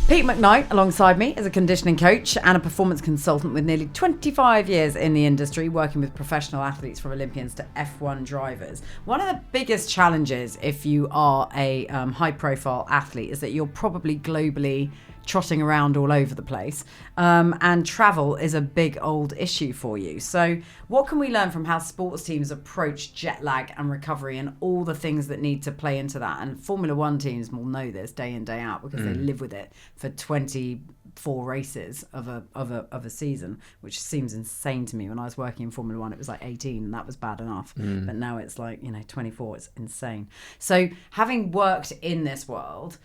Pete McKnight, alongside me, is a conditioning coach and a performance consultant with nearly 25 years in the industry, working with professional athletes from Olympians to F1 drivers. One of the biggest challenges if you are a high-profile athlete is that you're probably globally trotting around all over the place, and travel is a big old issue for you. So what can we learn from how sports teams approach jet lag and recovery and all the things that need to play into that? And Formula One teams will know this day in, day out, because they live with it for 24 races of a season, which seems insane to me. When I was working in Formula One, it was like 18 and that was bad enough, but now it's like 24. It's insane. So having worked in this world,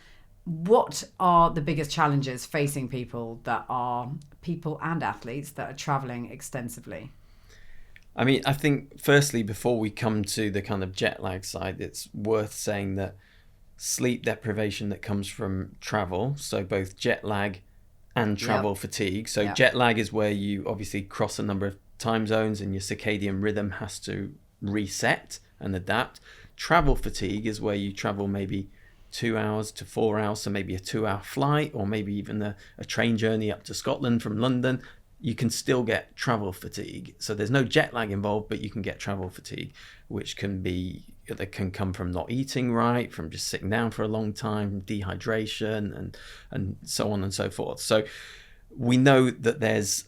what are the biggest challenges facing people and athletes that are traveling extensively? I mean, I think firstly, before we come to the kind of jet lag side, it's worth saying that sleep deprivation that comes from travel, so both jet lag and travel fatigue. So jet lag is where you obviously cross a number of time zones and your circadian rhythm has to reset and adapt. Travel fatigue is where you travel maybe 2 hours to 4 hours, so maybe a 2-hour flight, or maybe even a train journey up to Scotland from London. You can still get travel fatigue. So there's no jet lag involved, but you can get travel fatigue, which can come from not eating right, from just sitting down for a long time, dehydration, and so on and so forth. So we know that there's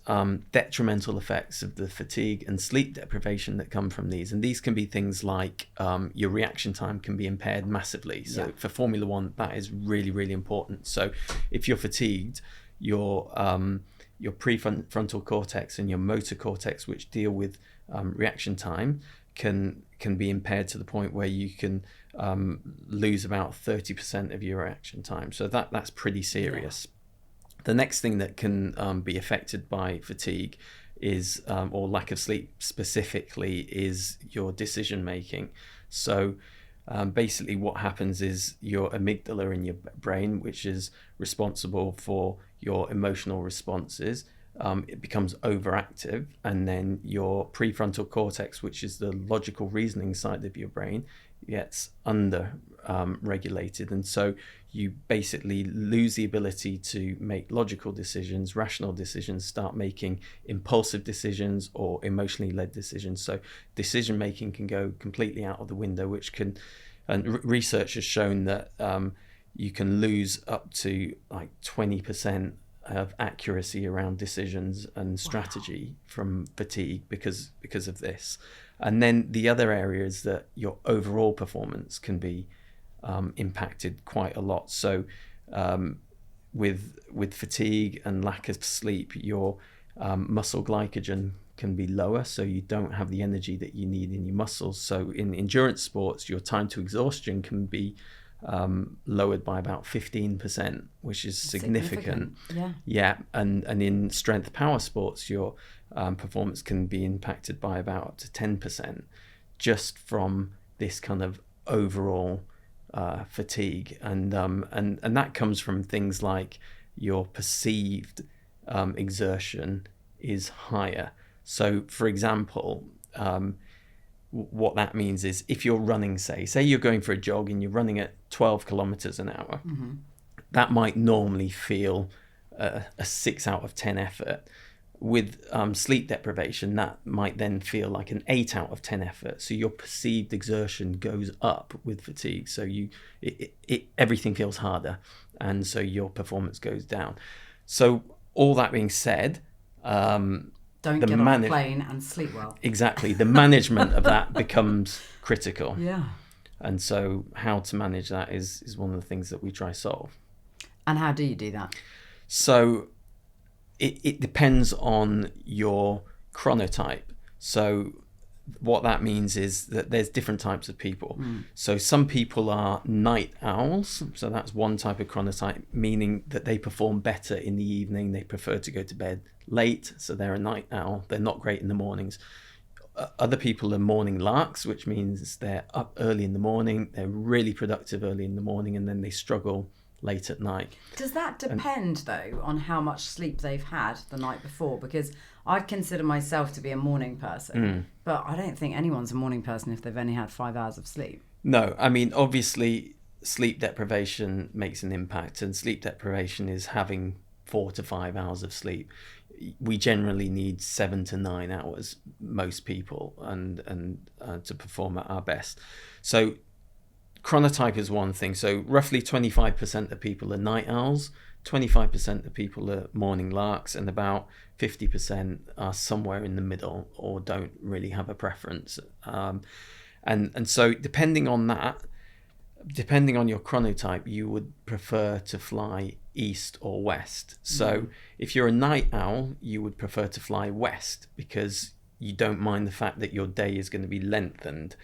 detrimental effects of the fatigue and sleep deprivation that come from these. And these can be things like your reaction time can be impaired massively. So for Formula One, that is really, really important. So if you're fatigued, your prefrontal cortex and your motor cortex, which deal with reaction time, can be impaired to the point where you can lose about 30% of your reaction time. So that's pretty serious. The next thing that can be affected by fatigue is, or lack of sleep specifically, is your decision making. So basically what happens is your amygdala in your brain, which is responsible for your emotional responses, it becomes overactive, and then your prefrontal cortex, which is the logical reasoning side of your brain, gets under regulated, and so you basically lose the ability to make logical decisions, rational decisions, start making impulsive decisions or emotionally led decisions. So decision making can go completely out of the window, which can, and research has shown that you can lose up to like 20% of accuracy around decisions and strategy from fatigue because of this. And then the other area is that your overall performance can be impacted quite a lot. So with fatigue and lack of sleep, your muscle glycogen can be lower, so you don't have the energy that you need in your muscles. So in endurance sports, your time to exhaustion can be lowered by about 15%, which is significant. And in strength power sports, your performance can be impacted by about up to 10% just from this kind of overall fatigue, and that comes from things like your perceived exertion is higher. So for example, what that means is if you're running, say you're going for a jog and you're running at 12 kilometers an hour, that might normally feel a 6 out of 10 effort. With sleep deprivation, that might then feel like an 8 out of 10 effort. So your perceived exertion goes up with fatigue. So everything feels harder, and so your performance goes down. So all that being said, don't get on a plane and sleep well. Exactly. The management of that becomes critical. Yeah. And so how to manage that is one of the things that we try to solve. And how do you do that? So it depends on your chronotype. So what that means is that there's different types of people. So some people are night owls. So that's one type of chronotype, meaning that they perform better in the evening. They prefer to go to bed late. So they're a night owl. They're not great in the mornings. Other people are morning larks, which means they're up early in the morning. They're really productive early in the morning, and then they struggle late at night. Does that depend though on how much sleep they've had the night before? Because I'd consider myself to be a morning person, but I don't think anyone's a morning person if they've only had 5 hours of sleep. No, I mean, obviously sleep deprivation makes an impact, and sleep deprivation is having 4 to 5 hours of sleep. We generally need 7 to 9 hours, most people, and to perform at our best. So chronotype is one thing. So roughly 25% of people are night owls, 25% of people are morning larks, and about 50% are somewhere in the middle or don't really have a preference. And so depending on that, depending on your chronotype, you would prefer to fly east or west. So if you're a night owl, you would prefer to fly west because you don't mind the fact that your day is going to be lengthened,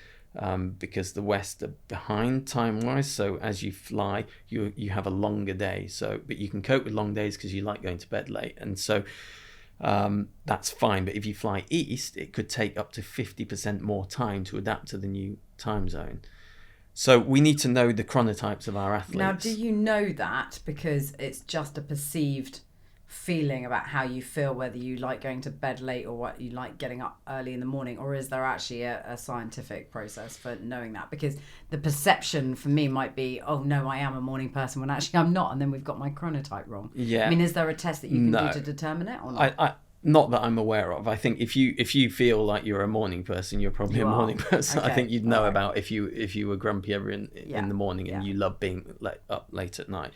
because the west are behind time-wise. So as you fly, you have a longer day. So, but you can cope with long days because you like going to bed late, and so that's fine. But if you fly east, it could take up to 50% more time to adapt to the new time zone. So we need to know the chronotypes of our athletes. Now, do you know that because it's just a perceived feeling about how you feel, whether you like going to bed late or what you like getting up early in the morning, or is there actually a scientific process for knowing that? Because the perception for me might be, oh no, I am a morning person, when actually I'm not, and then we've got my chronotype wrong. Yeah. I mean, is there a test that you can do to determine it or not? Not that I'm aware of. I think if you feel like you're a morning person, you're probably a morning person. Okay. I think you'd know about if you were grumpy in the morning and you love being up late at night,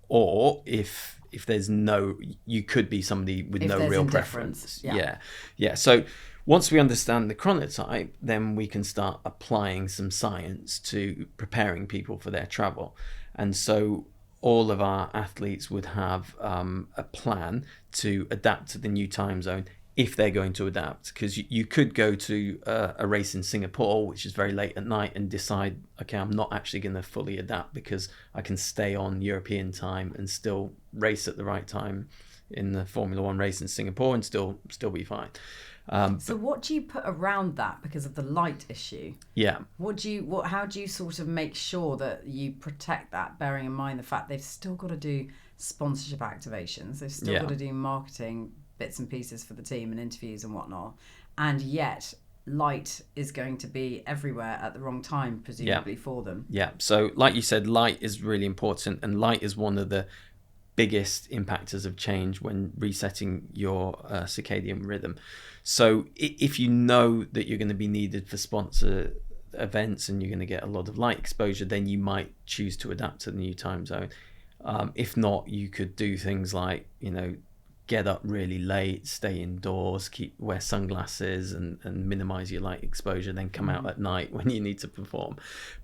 or if there's you could be somebody with no real preference. Yeah. So once we understand the chronotype, then we can start applying some science to preparing people for their travel. And so all of our athletes would have a plan to adapt to the new time zone if they're going to adapt. Because you could go to a race in Singapore, which is very late at night, and decide, okay, I'm not actually going to fully adapt because I can stay on European time and still race at the right time in the Formula One race in Singapore and still be fine. So what do you put around that because of the light issue? Yeah. How do you sort of make sure that you protect that, bearing in mind the fact they've still got to do sponsorship activations, they've still got to do marketing bits and pieces for the team and interviews and whatnot, and yet light is going to be everywhere at the wrong time, presumably for them. Yeah. So like you said, light is really important, and light is one of the biggest impactors of change when resetting your circadian rhythm. So if you know that you're going to be needed for sponsor events and you're going to get a lot of light exposure, then you might choose to adapt to the new time zone. If not, you could do things like, get up really late, stay indoors, wear sunglasses and minimize your light exposure, then come out at night when you need to perform.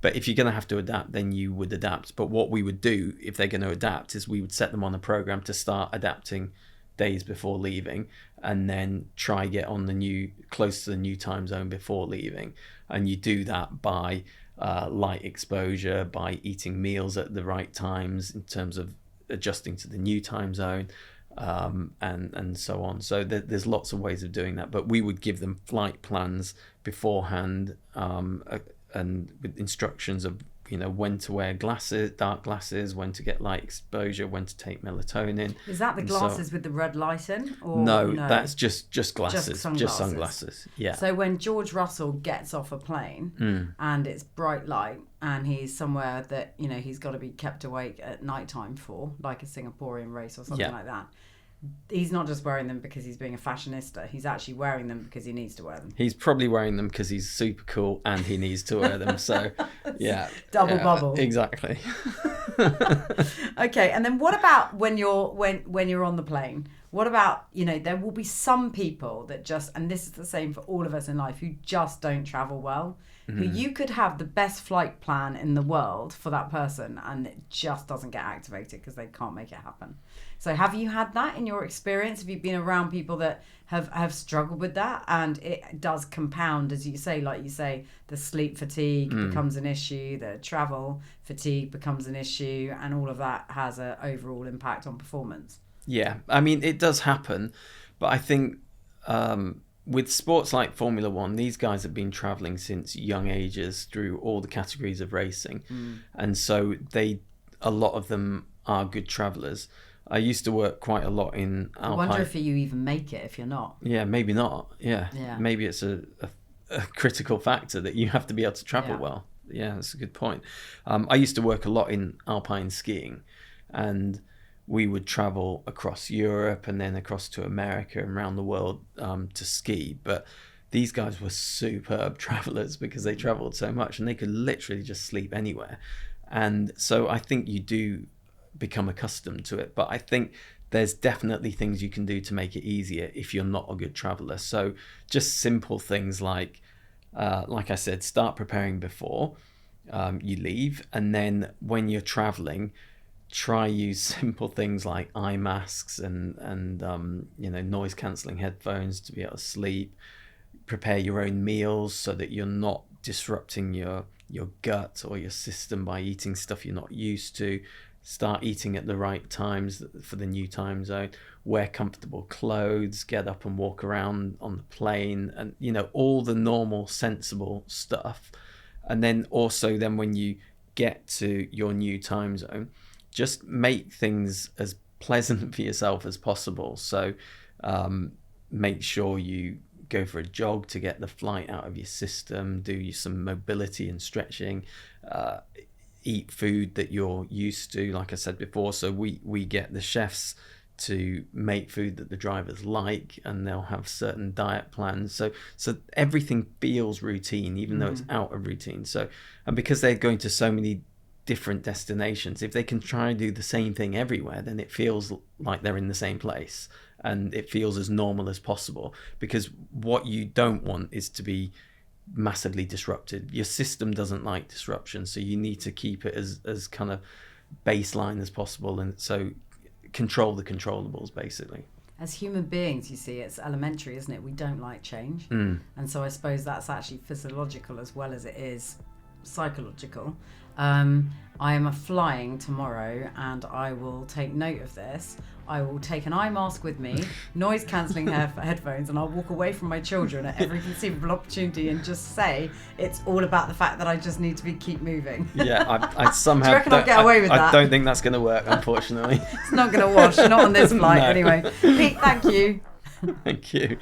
But if you're going to have to adapt, then you would adapt. But what we would do if they're going to adapt is we would set them on a program to start adapting days before leaving, and then try get on close to the new time zone before leaving. And you do that by light exposure, by eating meals at the right times in terms of adjusting to the new time zone, and so on. So there's lots of ways of doing that, but we would give them flight plans beforehand, and with instructions of when to wear dark glasses, when to get light exposure, when to take melatonin. Is that the glasses with the red light in? Or no, that's just glasses, just sunglasses. Yeah. So when George Russell gets off a plane and it's bright light and he's somewhere that he's got to be kept awake at nighttime for, like a Singaporean race or something like that, he's not just wearing them because he's being a fashionista. He's actually wearing them because he needs to wear them. He's probably wearing them because he's super cool and he needs to wear them. So, yeah. Double bubble. Exactly. Okay, and then what about when you're on the plane? What about, there will be some people that just, and this is the same for all of us in life, who just don't travel well, who you could have the best flight plan in the world for that person and it just doesn't get activated because they can't make it happen. So have you had that in your experience? Have you been around people that have struggled with that, and it does compound, as you say, like you say, the sleep fatigue becomes an issue, the travel fatigue becomes an issue, and all of that has an overall impact on performance? Yeah, I mean, it does happen, but I think with sports like Formula One, these guys have been traveling since young ages through all the categories of racing, and so a lot of them are good travelers. I used to work quite a lot in Alpine. I wonder if you even make it if you're not. Yeah, maybe not. Yeah. Maybe it's a critical factor that you have to be able to travel well. that's a good point. I used to work a lot in alpine skiing, and we would travel across Europe and then across to America and around the world to ski. But these guys were superb travelers because they traveled so much and they could literally just sleep anywhere. And so I think you do become accustomed to it. But I think there's definitely things you can do to make it easier if you're not a good traveler. So just simple things like I said, start preparing before you leave. And then when you're traveling, try use simple things like eye masks and noise cancelling headphones to be able to sleep. Prepare your own meals so that you're not disrupting your gut or your system by eating stuff you're not used to. Start eating at the right times for the new time zone. Wear comfortable clothes, get up and walk around on the plane, and all the normal sensible stuff. And then also when you get to your new time zone, just make things as pleasant for yourself as possible. So make sure you go for a jog to get the flight out of your system, do some mobility and stretching, eat food that you're used to, like I said before. So we get the chefs to make food that the drivers like, and they'll have certain diet plans. So everything feels routine, even though it's out of routine. So, and because they're going to so many different destinations, if they can try and do the same thing everywhere, then it feels like they're in the same place and it feels as normal as possible. Because what you don't want is to be massively disrupted. Your system doesn't like disruption, so you need to keep it as kind of baseline as possible, and so control the controllables basically. As human beings, you see, it's elementary, isn't it? We don't like change. And so I suppose that's actually physiological as well as it is psychological. I am flying tomorrow, and I will take note of this. I will take an eye mask with me, noise cancelling headphones, and I'll walk away from my children at every conceivable opportunity and just say it's all about the fact that I just need to keep moving. Yeah, I somehow Do you reckon I'll get away with that? I don't think that's going to work, unfortunately. It's not going to wash, not on this flight. No. Anyway, Pete, thank you. Thank you.